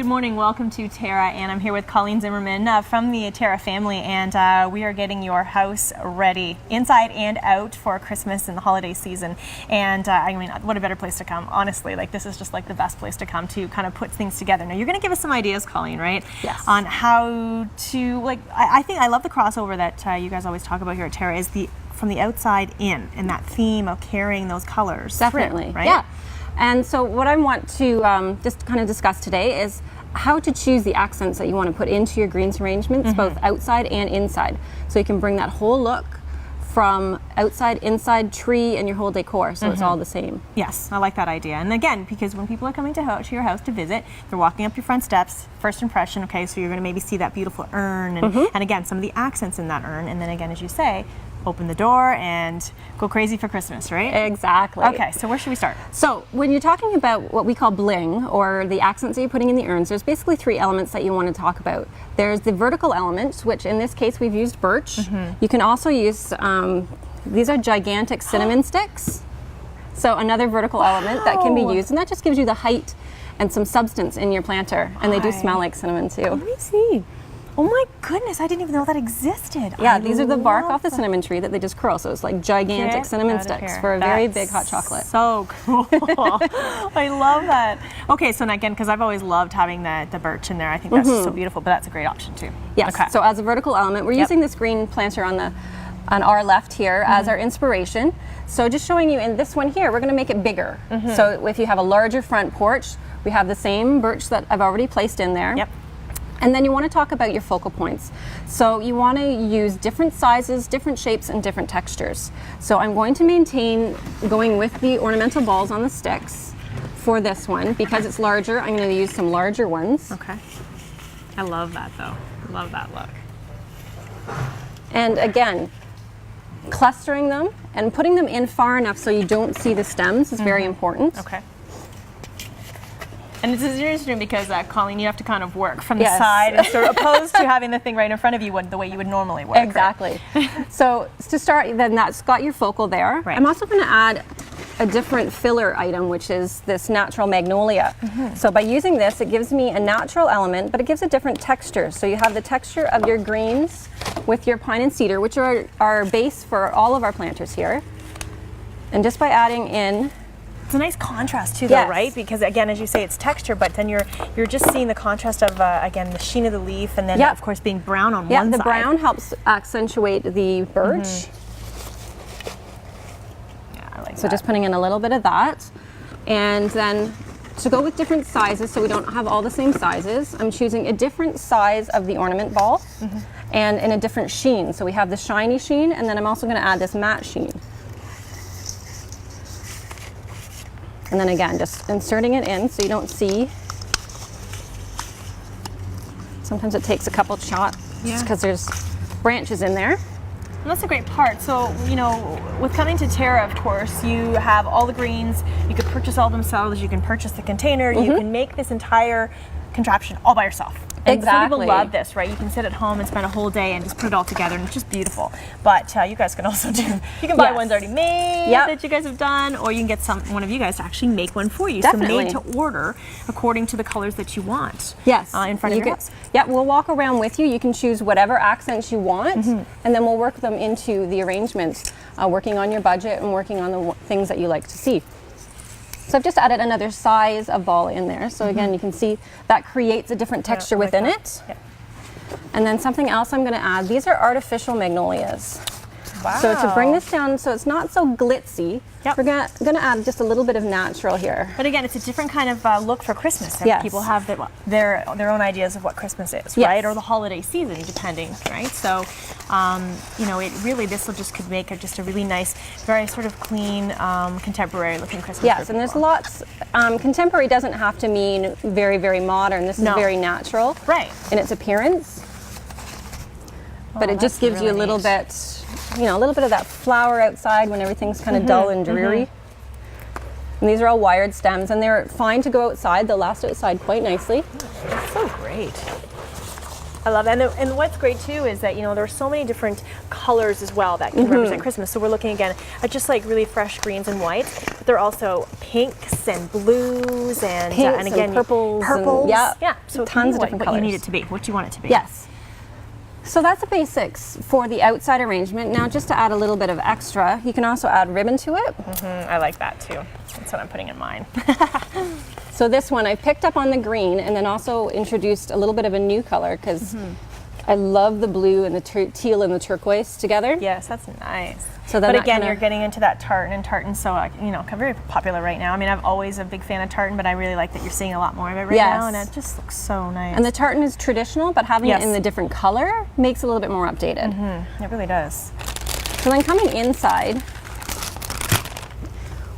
Good morning, welcome to TERRA, and I'm here with Colleen Zimmerman from the TERRA family, and we are getting your house ready, inside and out, for Christmas and the holiday season. And I mean, what a better place to come, honestly. Like, this is just like the best place to come to kind of put things together. Now, you're going to give us some ideas, Colleen, right? Yes. On how to, like, I think I love the crossover that you guys always talk about here at TERRA, is the from the outside in, and that theme of carrying those colors. Definitely, through, right? Yeah. And so what I want to just kind of discuss today is how to choose the accents that you want to put into your greens arrangements, both outside and inside. So you can bring that whole look from outside, inside, tree, and your whole decor, so it's all the same. Yes, I like that idea. And again, because when people are coming to your house to visit, they're walking up your front steps, first impression, okay, so you're going to maybe see that beautiful urn, and again, some of the accents in that urn, and then again, as you say, open the door and go crazy for Christmas, right? Exactly. Okay, so where should we start? So when you're talking about what we call bling, or the accents that you're putting in the urns, there's basically three elements that you want to talk about. There's the vertical element, which in this case we've used birch. You can also use, these are gigantic cinnamon sticks. So another vertical element that can be used, and that just gives you the height and some substance in your planter. And they do smell like cinnamon too. Let me see. Oh my goodness, I didn't even know that existed. Yeah, these are the bark off the cinnamon tree that they just curl, so it's like gigantic cinnamon sticks for a very big hot chocolate. So cool. I love that. Okay, so again, because I've always loved having the birch in there, I think that's just so beautiful, but that's a great option too. Yes, okay. So as a vertical element, we're using this green planter on our left here as our inspiration. So just showing you in this one here, we're going to make it bigger. So if you have a larger front porch, we have the same birch that I've already placed in there. Yep. And then you want to talk about your focal points. So you want to use different sizes, different shapes, and different textures. So I'm going to maintain going with the ornamental balls on the sticks for this one. Because it's larger, I'm going to use some larger ones. Okay. I love that though. Love that look. And again, clustering them and putting them in far enough so you don't see the stems is very important. Okay. And this is interesting because, Colleen, you have to kind of work from the side, and sort of opposed to having the thing right in front of you the way you would normally work. Exactly. Right? So to start, then that's got your focal there. Right. I'm also going to add a different filler item, which is this natural magnolia. So by using this, it gives me a natural element, but it gives a different texture. So you have the texture of your greens with your pine and cedar, which are our base for all of our planters here. And just by adding in, it's a nice contrast too, though, right? Because again, as you say, it's texture, but then you're just seeing the contrast of again the sheen of the leaf, and then of course being brown on one side. Yeah, the brown helps accentuate the birch. Yeah, I like that. So just putting in a little bit of that, and then to go with different sizes, so we don't have all the same sizes, I'm choosing a different size of the ornament ball, and in a different sheen. So we have the shiny sheen, and then I'm also going to add this matte sheen. And then again, just inserting it in so you don't see. Sometimes it takes a couple shots just because there's branches in there. And that's a great part. So, you know, with coming to TERRA, of course, you have all the greens. You could purchase all themselves. You can purchase the container. You can make this entire contraption all by yourself. And some people love this, right? You can sit at home and spend a whole day and just put it all together, and it's just beautiful. But you guys can also you can buy ones already made that you guys have done, or you can get one of you guys to actually make one for you. Definitely. So made to order according to the colors that you want. Yes. In front of your house. Yeah, we'll walk around with you. You can choose whatever accents you want, and then we'll work them into the arrangements, working on your budget and working on the things that you like to see. So I've just added another size of ball in there. So again, you can see that creates a different texture within it. Yeah. And then something else I'm going to add, these are artificial magnolias. Wow. So to bring this down so it's not so glitzy, we're going to add just a little bit of natural here. But again, it's a different kind of look for Christmas. People have their own ideas of what Christmas is, right? Or the holiday season, depending, right? So, you know, this could make just a really nice, very sort of clean, contemporary looking Christmas. Yes, and there's lots, contemporary doesn't have to mean very, very modern. This is very natural in its appearance. But it just gives you a little bit, you know, a little bit of that flower outside when everything's kind of dull and dreary. And these are all wired stems, and they're fine to go outside. They'll last outside quite nicely. That's so great. I love that. And what's great too is that, there are so many different colors as well that can represent Christmas. So we're looking again at just like really fresh greens and whites, but they're also pinks and blues and again purples. Yeah. So tons of different what colors. you need it to be, what you want it to be. Yes. So that's the basics for the outside arrangement. Now, just to add a little bit of extra, you can also add ribbon to it. I like that too. That's what I'm putting in mine. So this one I picked up on the green and then also introduced a little bit of a new color because I love the blue and the teal and the turquoise together. Yes, that's nice. So then but again, you're getting into that tartan, and tartan's so very popular right now. I mean, I'm always a big fan of tartan, but I really like that you're seeing a lot more of it right now, and it just looks so nice. And the tartan is traditional, but having it in the different color makes it a little bit more updated. It really does. So then coming inside,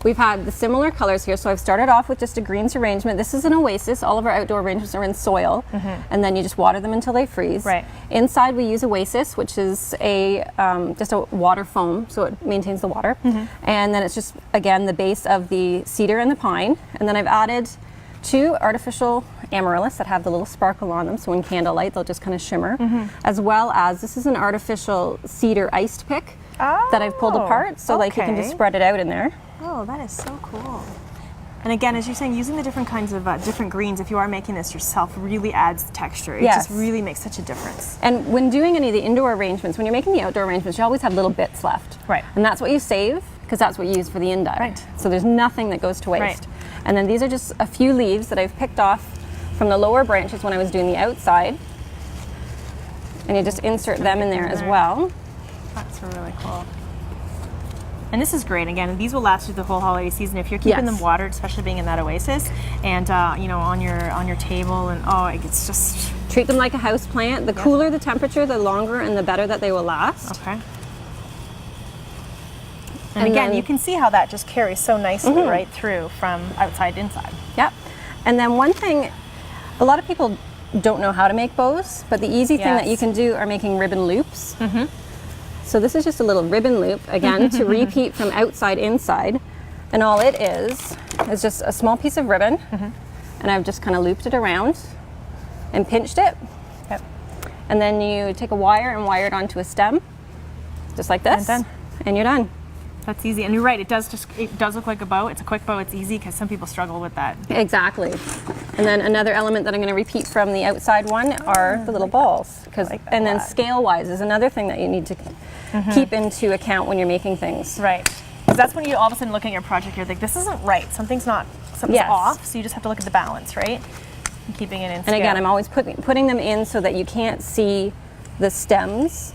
we've had the similar colors here. So I've started off with just a greens arrangement. This is an oasis. All of our outdoor arrangements are in soil, and then you just water them until they freeze. Right. Inside we use oasis, which is just a water foam, so it maintains the water. And then it's just, again, the base of the cedar and the pine. And then I've added 2 artificial amaryllis that have the little sparkle on them, so in candlelight they'll just kind of shimmer. As well as, this is an artificial cedar iced pick that I've pulled apart, so like you can just spread it out in there. Oh, that is so cool. And again, as you're saying, using the different kinds of different greens, if you are making this yourself, really adds the texture. It just really makes such a difference. And when doing any of the indoor arrangements, when you're making the outdoor arrangements, you always have little bits left. Right. And that's what you save, because that's what you use for the indirect. Right. So there's nothing that goes to waste. And then these are just a few leaves that I've picked off from the lower branches when I was doing the outside. And you just insert them in there as well. That's really cool. And this is great. Again, these will last through the whole holiday season if you're keeping them watered, especially being in that oasis, and on your table. And it's just treat them like a house plant. The cooler the temperature, the longer and the better that they will last. Okay. And again, you can see how that just carries so nicely right through from outside to inside. Yep. And then one thing, a lot of people don't know how to make bows, but the easy thing that you can do are making ribbon loops. So this is just a little ribbon loop, again, to repeat from outside inside. And all it is just a small piece of ribbon, and I've just kind of looped it around and pinched it. Yep. And then you take a wire and wire it onto a stem, just like this, and you're done. That's easy, and you're right. It does look like a bow. It's a quick bow. It's easy because some people struggle with that. Exactly. And then another element that I'm going to repeat from the outside one are the little balls, and then scale-wise is another thing that you need to keep into account when you're making things. Right. Because that's when you all of a sudden look at your project, you're like, this isn't right. Something's off. So you just have to look at the balance, right? And keeping it in scale. And again, I'm always putting them in so that you can't see the stems.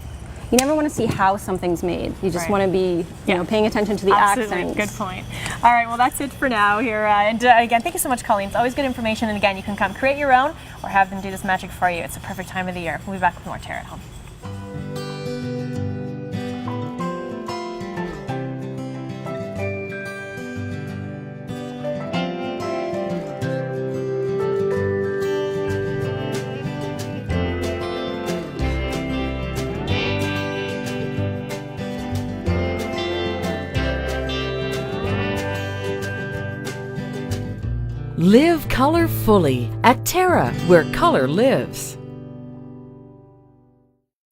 You never want to see how something's made. You just want to be, paying attention to the accents. Good point. All right, well, that's it for now here. And again, thank you so much, Colleen. It's always good information. And again, you can come create your own or have them do this magic for you. It's a perfect time of the year. We'll be back with more TERRA Home. Live color fully at TERRA, where color lives.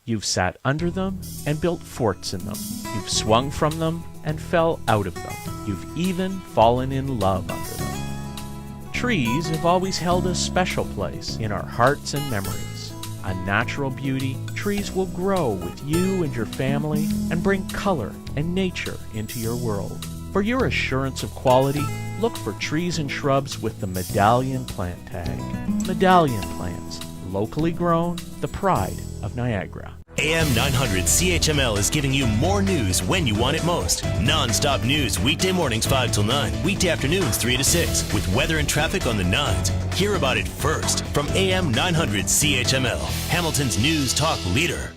You've sat under them and built forts in them. You've swung from them and fell out of them. You've even fallen in love under them. Trees have always held a special place in our hearts and memories. A natural beauty, trees will grow with you and your family and bring color and nature into your world. For your assurance of quality, look for trees and shrubs with the Medallion plant tag. Medallion plants, locally grown, the pride of Niagara. AM 900 CHML is giving you more news when you want it most. Non-stop news weekday mornings 5 till 9, weekday afternoons 3 to 6, with weather and traffic on the 9s. Hear about it first from AM 900 CHML, Hamilton's news talk leader.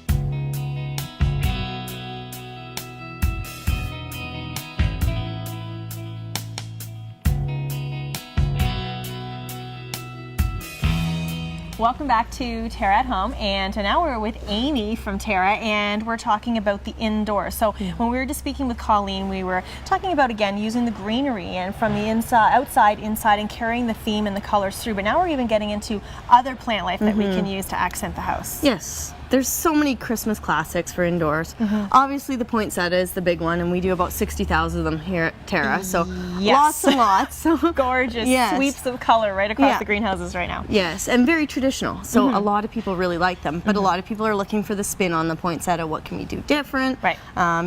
Welcome back to TERRA at Home, and now we're with Amii from TERRA, and we're talking about the indoors. So when we were just speaking with Colleen, we were talking about, again, using the greenery and from the inside, outside, inside, and carrying the theme and the colors through. But now we're even getting into other plant life that we can use to accent the house. Yes. There's so many Christmas classics for indoors. Obviously, the poinsettia is the big one, and we do about 60,000 of them here at TERRA. So lots and lots. So gorgeous sweeps of color right across the greenhouses right now. Yes, and very traditional. So a lot of people really like them, but a lot of people are looking for the spin on the poinsettia. What can we do different? Right.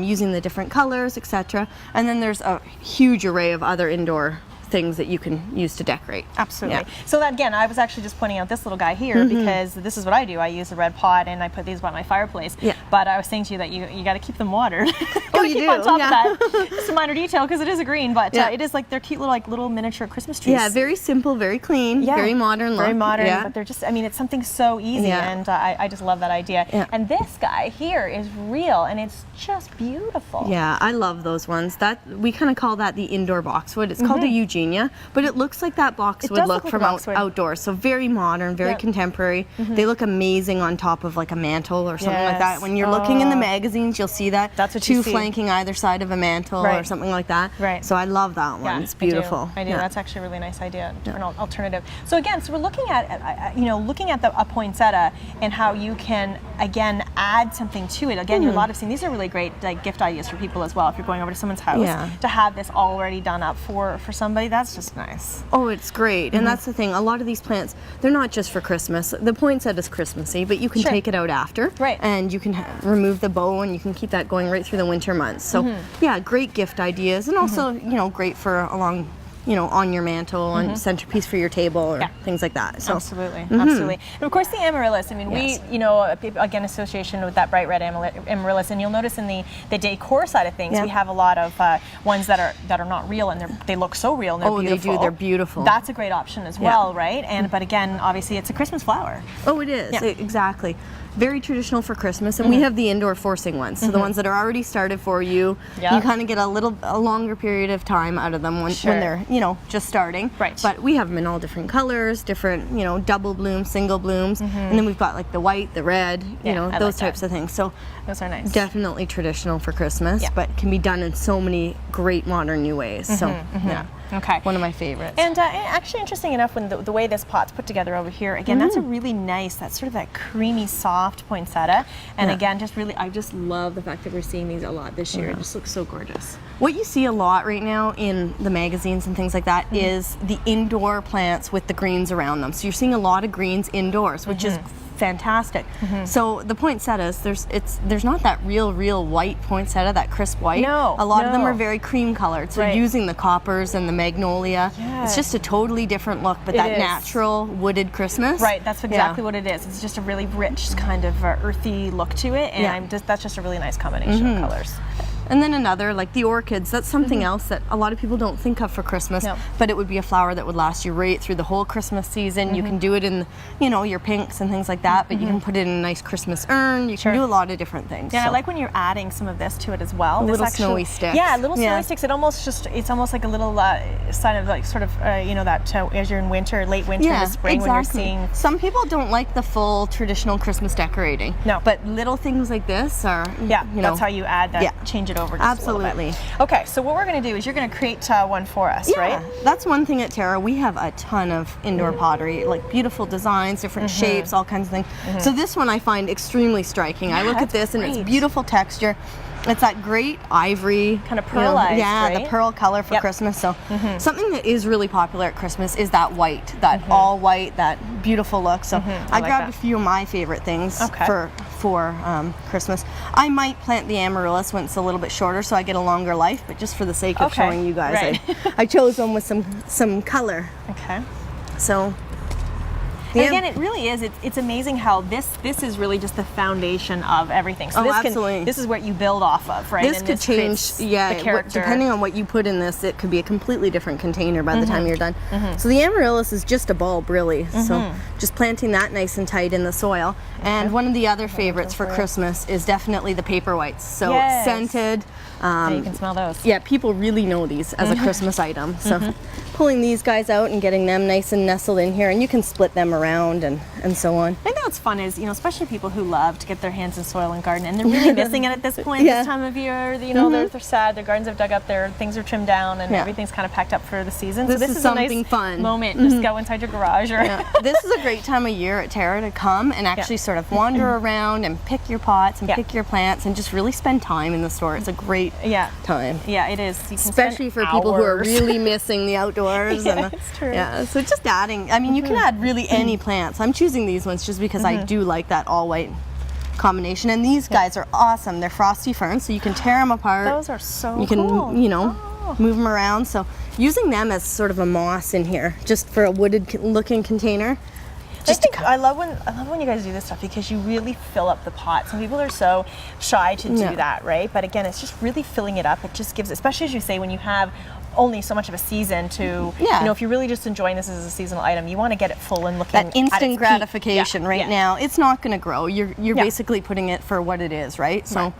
Using the different colors, etc. And then there's a huge array of other indoor things that you can use to decorate. Absolutely. Yeah. So that, again, I was actually just pointing out this little guy here because this is what I do. I use a red pot and I put these by my fireplace. Yeah. But I was saying to you that you got to keep them watered. Oh, you keep do. on top of that. Just a minor detail because it is a green, but it is like they're cute little miniature Christmas trees. Yeah, very simple, very clean, very modern look. Very modern, but they're just, I mean, it's something so easy, and I just love that idea. Yeah. And this guy here is real, and it's just beautiful. Yeah, I love those ones. That we kind of call that the indoor boxwood. It's called a Eugenia, but it looks like that boxwood look from outdoors. So very modern, very contemporary. They look amazing on top of like a mantle or something like that. When you're looking in the magazines, you'll see that. That's what two you see. Flanking either side of a mantle or something like that. Right. So I love that one. Yeah, it's beautiful. I do. That's actually a really nice idea, an alternative. So again, so we're looking at looking at a poinsettia and how you can again add something to it. Again, you're a lot of these are really great like gift ideas for people as well. If you're going over to someone's house to have this already done up for somebody, that's just nice. Oh, it's great. And that's the thing. A lot of these plants, they're not just for Christmas. The poinsettia is Christmassy, but you can take it out after. Right. And you can remove the bow and you can keep that going right through the winter months. So yeah, great gift ideas, and also, great for along, on your mantle and centerpiece for your table or things like that. So absolutely. And of course the amaryllis. I mean, we, again, association with that bright red amaryllis, and you'll notice in the decor side of things, we have a lot of ones that are not real, and they look so real and they're beautiful. They do. They're beautiful. That's a great option as well, right? And but again, obviously, it's a Christmas flower. Oh, it is. Exactly. Very traditional for Christmas, and we have the indoor forcing ones. So the ones that are already started for you, you kind of get a longer period of time out of them when they're, just starting. Right. But we have them in all different colors, different, double blooms, single blooms, and then we've got like the white, the red, those types of things. So those are nice. Definitely traditional for Christmas, but can be done in so many great modern new ways. So yeah. Okay. One of my favorites. And actually, interesting enough, when the way this pot's put together over here, again, that's a really nice, that's sort of that creamy, soft poinsettia. And again, I just love the fact that we're seeing these a lot this year. It just looks so gorgeous. What you see a lot right now in the magazines and things like that is the indoor plants with the greens around them. So you're seeing a lot of greens indoors, which is fantastic. So the poinsettias, there's not that real white poinsettia, that crisp white. No. A lot of them are very cream colored. So using the coppers and the magnolia, it's just a totally different look, but that natural wooded Christmas. Right, that's exactly what it is. It's just a really rich kind of earthy look to it, and that's just a really nice combination of colors. And then another, like the orchids, that's something else that a lot of people don't think of for Christmas, but it would be a flower that would last you right through the whole Christmas season. You can do it in, your pinks and things like that, but you can put it in a nice Christmas urn. You can do a lot of different things. Yeah, I like when you're adding some of this to it as well. Little snowy sticks. Yeah, little snowy sticks. It's almost like a little sign of like sort of, that as you're in winter, late winter, into spring, when you're seeing. Some people don't like the full traditional Christmas decorating. No. But little things like this are, that's how you add that, change it over just a little bit. Okay, so what we're going to do is you're going to create one for us, right? That's one thing at TERRA. We have a ton of indoor pottery, like beautiful designs, different shapes, all kinds of things. So this one I find extremely striking. I look at this and it's beautiful texture. It's that great ivory kind of pearlized, the pearl color for Christmas. So something that is really popular at Christmas is that white, that all white, that beautiful look. So I grabbed a few of my favorite things for Christmas. I might plant the amaryllis when it's a little bit shorter, so I get a longer life. But just for the sake of showing you guys, I chose one with some color. Okay. So. And again, it really is. It's amazing how this is really just the foundation of everything. So this is what you build off of, right? This could change, the character. Depending on what you put in this, it could be a completely different container by the time you're done. So the amaryllis is just a bulb, really. So just planting that nice and tight in the soil. And one of the other favorites for Christmas is definitely the paper whites. So scented. You can smell those. Yeah, people really know these as a Christmas item. So pulling these guys out and getting them nice and nestled in here, and you can split them around and so on. I think what's fun is, especially people who love to get their hands in soil and garden, and they're really missing it at this point, this time of year. They're sad, their gardens have dug up, their things are trimmed down, and everything's kind of packed up for the season. This so is is something a nice fun. moment. Just go inside your garage. Or This is a great time of year at Terra to come and actually sort of wander around and pick your pots and pick your plants and just really spend time in the store. It's a great time. Yeah, it is. You can Especially for people who are really missing the outdoors. It's true. Yeah, so just adding, I mean, you can add really any plants. I'm choosing these ones just because I do like that all white combination, and these guys are awesome. They're frosty ferns, so you can tear them apart. Those are so cool. You can, move them around. So using them as sort of a moss in here, just for a wooded looking container. I love when you guys do this stuff because you really fill up the pot. Some people are so shy to do that, right? But again, it's just really filling it up. It just gives, especially as you say, when you have only so much of a season to, if you're really just enjoying this as a seasonal item, you want to get it full and looking that instant at its gratification now. It's not going to grow. You're basically putting it for what it is, right? So,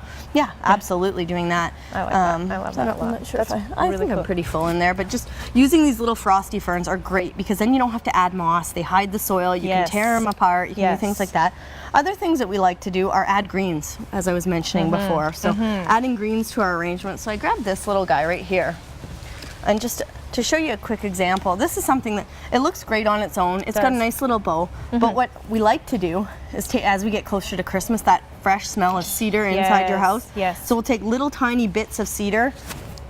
absolutely doing that. I like that. I love that a lot. I'm not sure I think I'm pretty full in there, but just using these little frosty ferns are great because then you don't have to add moss. They hide the soil. You can tear them apart. You can do things like that. Other things that we like to do are add greens, as I was mentioning before. So adding greens to our arrangement. So I grabbed this little guy right here. And just to show you a quick example, this is something that, it looks great on its own. It's got a nice little bow. But what we like to do is, as we get closer to Christmas, that fresh smell of cedar inside your house. So we'll take little tiny bits of cedar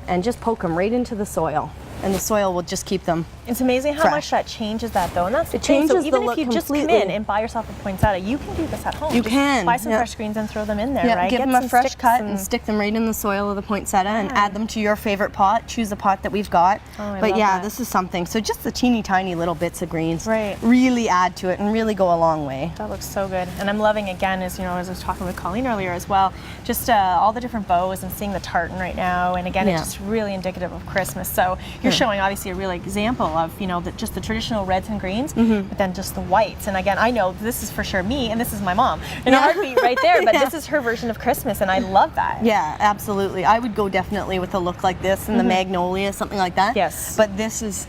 and just poke them right into the soil. And the soil will just keep them It's amazing how much that changes that, though. And that's the thing. So even if you just come in and buy yourself a poinsettia, you can do this at home. You just can. buy some fresh greens and throw them in there, right? Give them a fresh cut and stick them right in the soil of the poinsettia and add them to your favorite pot. Choose a pot that we've got. But this is something. So just the teeny tiny little bits of greens really add to it and really go a long way. That looks so good. And I'm loving, again, as I was talking with Colleen earlier as well, just all the different bows and seeing the tartan right now. And again, it's just really indicative of Christmas. So you're showing obviously a real example of just the traditional reds and greens, but then just the whites. And again, I know this is for sure me, and this is my mom in a heartbeat right there. But this is her version of Christmas, and I love that. Yeah, absolutely. I would go definitely with a look like this and the magnolia, something like that. Yes. But this is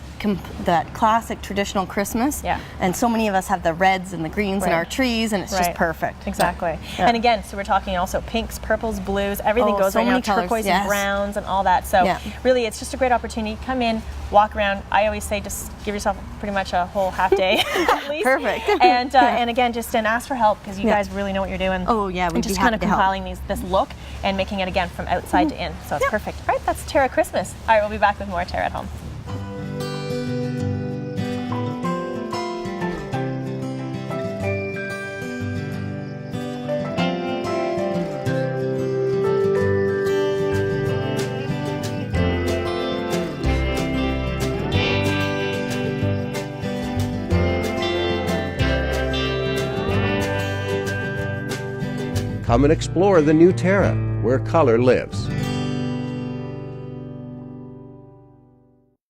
that classic traditional Christmas. Yeah. And so many of us have the reds and the greens in our trees, and it's just perfect. Exactly. And again, so we're talking also pinks, purples, blues, everything goes right now, turquoise and browns and all that. So really, it's just a great opportunity. Come in, walk around. I always say just give yourself pretty much a whole half day at least. Perfect. And again, just ask for help because you guys really know what you're doing. Oh yeah, we'd and just be kind of happy to help. compiling this look and making it again from outside to in. So it's perfect. All right, that's Terra Christmas. All right, we'll be back with more Terra at Home. Come and explore the new Terra, where color lives.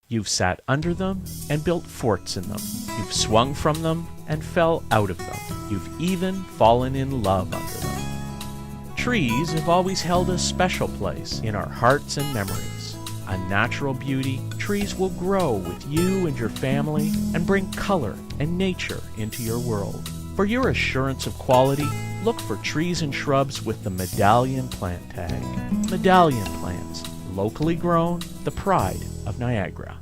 You've sat under them and built forts in them. You've swung from them and fell out of them. You've even fallen in love under them. Trees have always held a special place in our hearts and memories. A natural beauty, trees will grow with you and your family and bring color and nature into your world. For your assurance of quality, look for trees and shrubs with the Medallion plant tag. Medallion plants, locally grown, the pride of Niagara.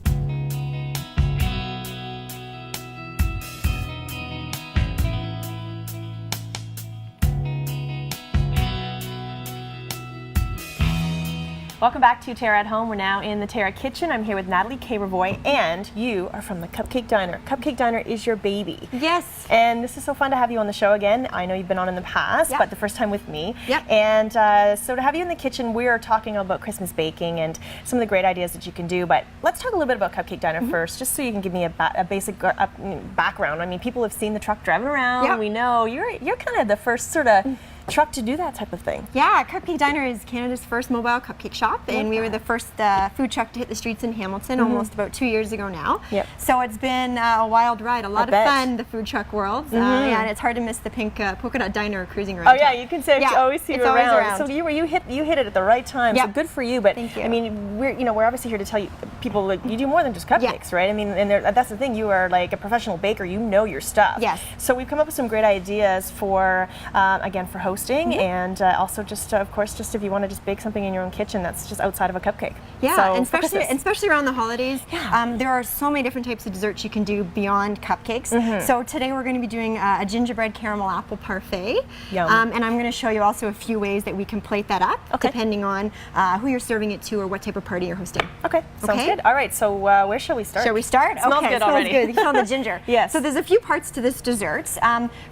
Welcome back to Terra at Home. We're now in the Terra kitchen. I'm here with Natalie Ravoi, and you are from the Cupcake Diner. Cupcake Diner is your baby. Yes. And this is so fun to have you on the show again. I know you've been on in the past, but the first time with me. Yep. And so to have you in the kitchen, we are talking about Christmas baking and some of the great ideas that you can do. But let's talk a little bit about Cupcake Diner first, just so you can give me a basic background. I mean, people have seen the truck driving around. Yep. We know you're kind of the first sort of truck to do that type of thing. Yeah, Cupcake Diner is Canada's first mobile cupcake shop, and we were the first food truck to hit the streets in Hamilton almost about 2 years ago now. Yep. So it's been a wild ride, a lot of fun, the food truck world. Yeah, and it's hard to miss the pink polka dot diner cruising around. Oh yeah, you can say you always see you around. Always around. So you hit it at the right time. So good for you. But Thank you. I mean, we're obviously here to tell you people, like, you do more than just cupcakes, right? I mean, and that's the thing, you are like a professional baker, you know your stuff. Yes. So we've come up with some great ideas for, again, for hosting, and also just, of course, just if you want to just bake something in your own kitchen that's just outside of a cupcake. Yeah, so and especially around the holidays, there are so many different types of desserts you can do beyond cupcakes. So today we're going to be doing a gingerbread caramel apple parfait. Yum. And I'm going to show you also a few ways that we can plate that up, depending on who you're serving it to or what type of party you're hosting. Okay, sounds good. All right, so where shall we start? Shall we start? Smells okay, good smells already. good. You smell the ginger. Yes. So there's a few parts to this dessert.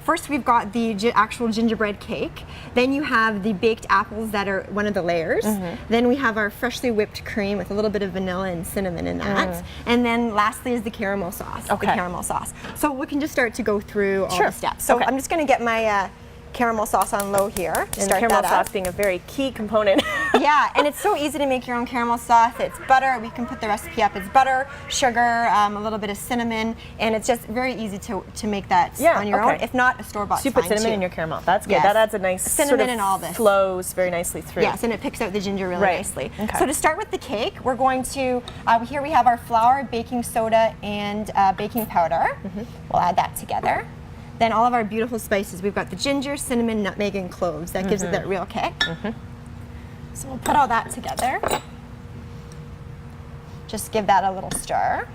First, we've got the actual gingerbread cake. Then you have the baked apples that are one of the layers. Then we have our freshly whipped cream with a little bit of vanilla and cinnamon in that. And then lastly is the caramel sauce. Okay. The caramel sauce. So we can just start to go through all the steps. So I'm just going to get my caramel sauce on low here. And start caramel that sauce up. being a very key component. Yeah, and it's so easy to make your own caramel sauce. It's butter. We can put the recipe up. It's butter, sugar, a little bit of cinnamon, and it's just very easy to make that on your own. If not, a store-bought. So you put cinnamon in your caramel. That's good. Yes. That adds a nice cinnamon sort of and all this flows very nicely through. Yes, and it picks out the ginger really nicely. Okay. So to start with the cake, we're going to here we have our flour, baking soda, and baking powder. We'll add that together. Then all of our beautiful spices. We've got the ginger, cinnamon, nutmeg, and cloves. That gives it that real kick. So we'll put all that together. Just give that a little stir.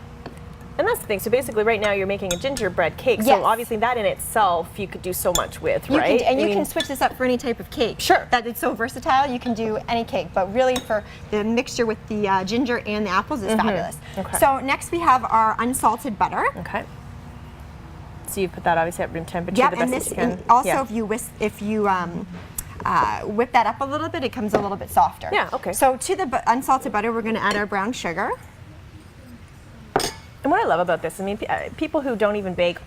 And that's the thing. So basically, right now you're making a gingerbread cake. Yes. So obviously, that in itself you could do so much with, right? You can switch this up for any type of cake. Sure. That it's so versatile. You can do any cake, but really for the mixture with the ginger and the apples is fabulous. Okay. So next we have our unsalted butter. Okay. So you put that obviously at room temperature. Yep, the best and that you can. also if you whip that up a little bit, it comes a little bit softer. Yeah, okay. So to the unsalted butter, we're going to add our brown sugar. And what I love about this, I mean, people who don't even bake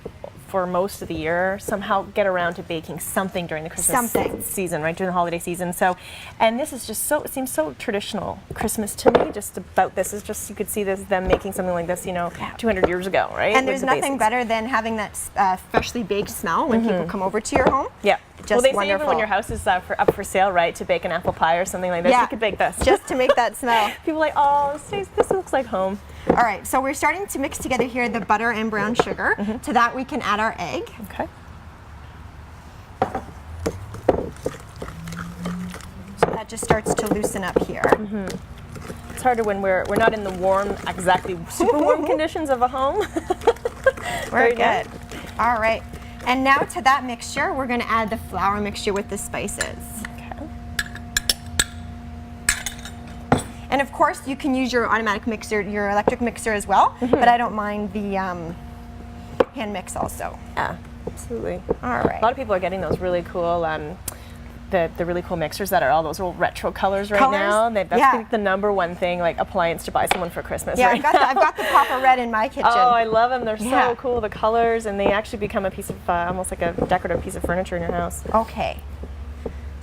for most of the year somehow get around to baking something during the Christmas season, right, during the holiday season. So, and this is just so, it seems so traditional Christmas to me, just about this is just, you could see this, them making something like this, you know, 200 years ago, right? And there's nothing better than having that freshly baked smell when people come over to your home. Yeah. Just well, they wonderful. say even when your house is up for sale, right, to bake an apple pie or something like this, you could bake this. Just to make that smell. People are like, oh, this looks like home. All right, so we're starting to mix together here the butter and brown sugar. To that we can add our egg. Okay. So that just starts to loosen up here. It's harder when we're not in the warm, exactly super warm conditions of a home. Very good. All right, and now to that mixture, we're going to add the flour mixture with the spices. And of course, you can use your automatic mixer, your electric mixer as well, but I don't mind the hand mix also. Yeah, absolutely. All right. A lot of people are getting those really cool, the really cool mixers that are all those little retro colors right now. That's like the #1 thing, like appliance to buy someone for Christmas. Yeah, right? I've got the Papa Red in my kitchen. Oh, I love them. They're so cool, the colors, and they actually become a piece of, almost like a decorative piece of furniture in your house. Okay.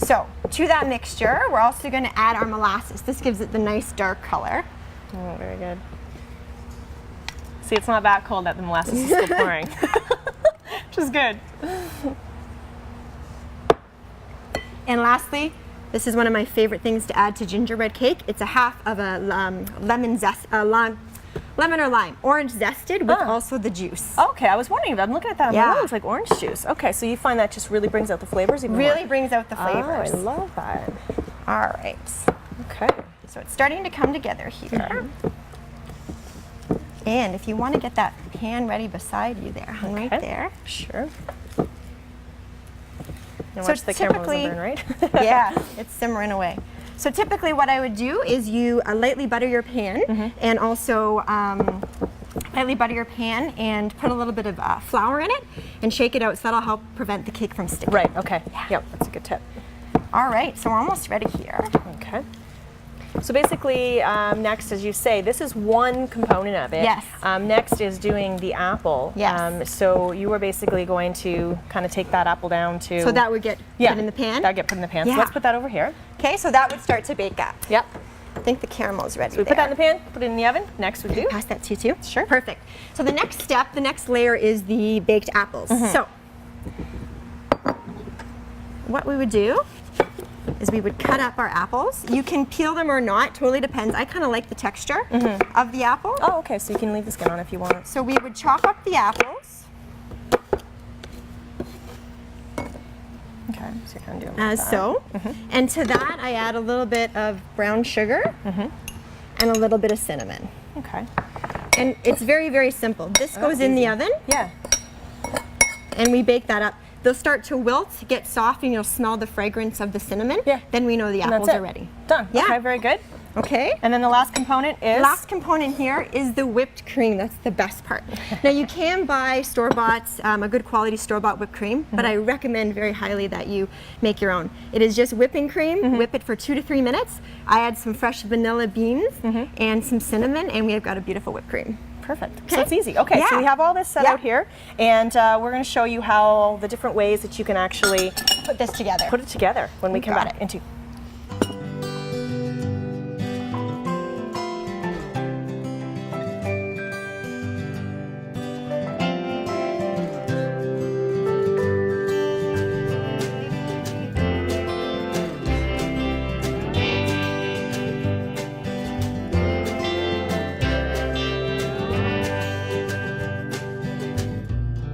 So, to that mixture, we're also going to add our molasses. This gives it the nice dark color. Oh, very good. See, it's not that cold that the molasses is still pouring, which is good. And lastly, this is one of my favorite things to add to gingerbread cake. It's a half of a lemon or lime, orange zested with also the juice. Okay, I was wondering, I'm looking at that, it looks like orange juice. Okay, so you find that just really brings out the flavors even more? Really brings out the flavors. Oh, I love that. All right. Okay. So it's starting to come together here. And if you want to get that pan ready beside you there, hung right there. Sure. And So watch the camera doesn't burn, right? Yeah, it's simmering away. So typically what I would do is you lightly butter your pan and also lightly butter your pan and put a little bit of flour in it and shake it out, so that'll help prevent the cake from sticking. Right, okay. Yep, that's a good tip. All right, so we're almost ready here. Okay. So basically, next, as you say, this is one component of it. Yes. Next is doing the apple. Yes. So you are basically going to kind of take that apple down to... So that would get put in the pan? That would get put in the pan. Yeah. So let's put that over here. Okay, so that would start to bake up. Yep. I think the caramel is ready. So we put that in the pan, put it in the oven. Next we do. Pass that to you too. Sure. Perfect. So the next step, the next layer is the baked apples. So what we would do is we would cut up our apples. You can peel them or not, totally depends. I kind of like the texture of the apple. Oh, okay, so you can leave the skin on if you want. So we would chop up the apples. Okay, so you're kind of doing As so. And to that, I add a little bit of brown sugar and a little bit of cinnamon. Okay. And it's very, very simple. This goes in the oven. Yeah. And we bake that up. They'll start to wilt, get soft, and you'll smell the fragrance of the cinnamon. Yeah. Then we know the And apples that's it. are ready. Done. Yeah. Okay, very good. Okay. And then the last component is? Last component here is the whipped cream. That's the best part. Now you can buy store-bought, a good quality store-bought whipped cream, but I recommend very highly that you make your own. It is just whipping cream, whip it for 2 to 3 minutes. I add some fresh vanilla beans and some cinnamon, and we have got a beautiful whipped cream. Perfect. So it's easy. Okay, so we have all this set out here, and we're going to show you how the different ways that you can actually Put this together. put it together when we come got back it. into.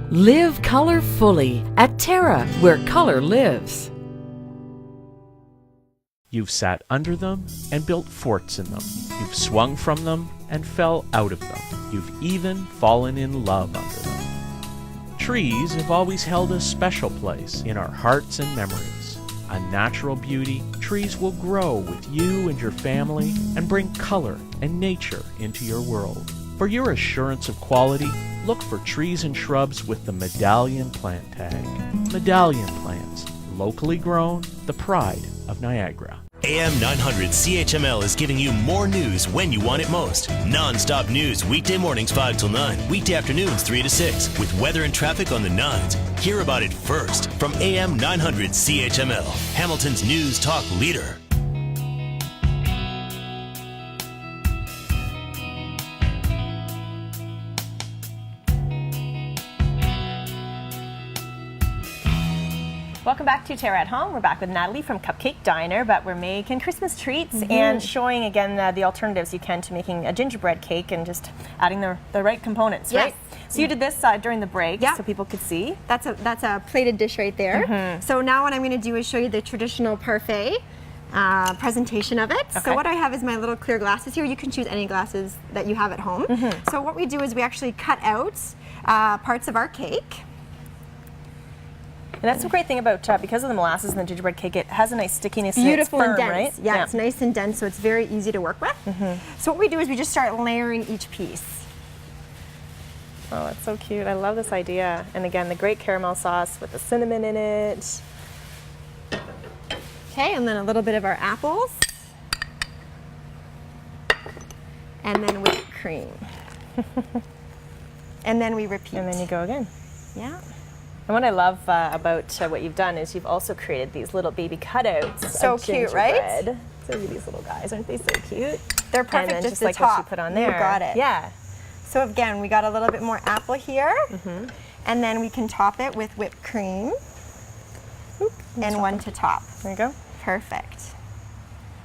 Live color fully at Terra, where color lives. You've sat under them and built forts in them. You've swung from them and fell out of them. You've even fallen in love under them. Trees have always held a special place in our hearts and memories. A natural beauty, trees will grow with you and your family and bring color and nature into your world. For your assurance of quality, look for trees and shrubs with the Medallion plant tag. Medallion plants, locally grown, the pride of Niagara. AM 900 CHML is giving you more news when you want it most. Non-stop news weekday mornings 5 till 9, weekday afternoons 3 to 6, with weather and traffic on the 9s. Hear about it first from AM 900 CHML, Hamilton's news talk leader. Welcome back to Terra at Home. We're back with Natalie from Cupcake Diner, but we're making Christmas treats and showing again the alternatives you can to making a gingerbread cake and just adding the right components, right? So you did this during the break so people could see. That's a plated dish right there. So now what I'm going to do is show you the traditional parfait presentation of it. So what I have is my little clear glasses here. You can choose any glasses that you have at home. So what we do is we actually cut out parts of our cake. And that's the great thing about, because of the molasses and the gingerbread cake, it has a nice stickiness. Beautiful and and it's firm, dense. right? Yeah, it's nice and dense, so it's very easy to work with. So what we do is we just start layering each piece. Oh, that's so cute. I love this idea. And again, the great caramel sauce with the cinnamon in it. Okay, and then a little bit of our apples. And then whipped cream. And then we repeat. And then you go again. Yeah. And what I love about what you've done is you've also created these little baby cutouts. So of cute, right? gingerbread. So these little guys, aren't they so cute? They're And perfect then just just the like top. what you put on there. You got it. Yeah. So again, we got a little bit more apple here. And then we can top it with whipped cream. And one to top. There you go. Perfect.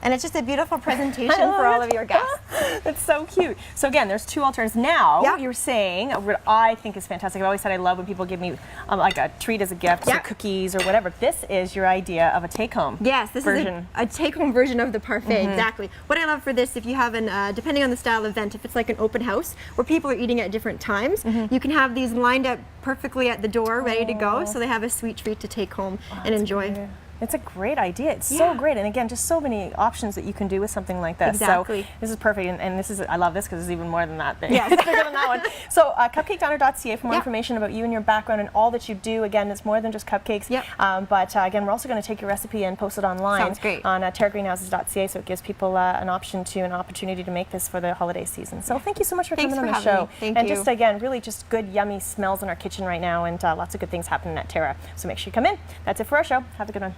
And it's just a beautiful presentation for all of your guests. It's so cute. So again, there's two alternatives. Now, Yeah. you were saying, what I think is fantastic, I've always said I love when people give me like a treat as a gift, Yeah. or cookies or whatever. This is your idea of a take-home Yes, this version. is a take-home version of the parfait, exactly. What I love for this, if you have an, depending on the style event, if it's like an open house where people are eating at different times, you can have these lined up perfectly at the door, ready to go, so they have a sweet treat to take home and enjoy. It's a great idea. It's so great. And again, just so many options that you can do with something like this. Exactly. So this is perfect. And this is, I love this because it's even more than that thing. Yes. It's bigger than that one. So cupcakediner.ca for more information about you and your background and all that you do. Again, it's more than just cupcakes. Yep. But again, we're also going to take your recipe and post it online. Sounds great. On terragreenhouses.ca, so it gives people an opportunity to make this for the holiday season. So thank you so much for Thanks coming for on the having show. me. Thank and you. just again, really just good, yummy smells in our kitchen right now, and lots of good things happening at Terra. So make sure you come in. That's it for our show. Have a good one.